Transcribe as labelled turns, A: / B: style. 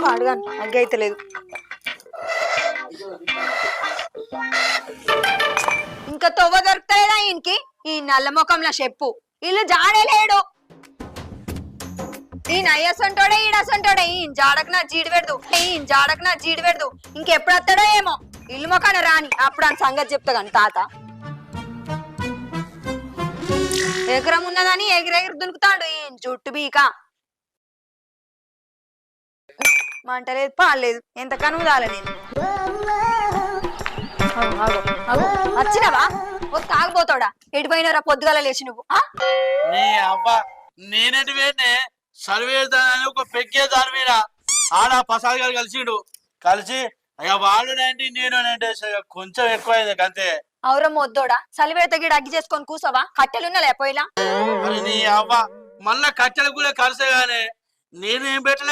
A: పాడుగాను అగ్గి అయితే లేదు. ఇంకా తొవ్వ దొరుకుతాయిదా ఈయనకి? ఈ నల్ల ముఖంలో చెప్పు ఇల్లు జాడలేడు. ఈయన అయ్యసంటోడే ఈడసంటోడే. ఈయన జాడకు నా జీడి పెడదు, ఈయన జాడకు నా జీడి పెడదు. ఇంకెప్పుడు వస్తాడో ఏమో ఇల్లు మొక్కన రాని, అప్పుడు అని సంగతి చెప్తా కానీ తాత. ఎకరం ఉన్నదని ఎగిరెగిరి దునుకుతాడు ఈయన జుట్టు బీక. మంటలేదు పాలేదు, ఎంత కనుమదాల నేను. వచ్చినవా? ఒక తాగిపోతాడా? ఎడిపోయినరా పొద్దుగాల లేచి నువ్వు?
B: నీ అవ్వ నేనేటి వేనే సర్వేదాని ఒక పెక్కే దాని మీద ఆడ పసాలు గారు కలిసి అయ్యా వాళ్ళు నేంటి నేను కొంచెం ఎక్కువైంది అంతే.
A: అవురమ్మ వద్దోడా, సలివేత గిడ అగ్గి చేసుకొని కూసోవా? కట్టెలున్నా లేపోయిలా?
B: మరి నీ అవ్వ మళ్ళా కట్టెలు కూడా కలిసే గానే నేనేం పెట్టలే.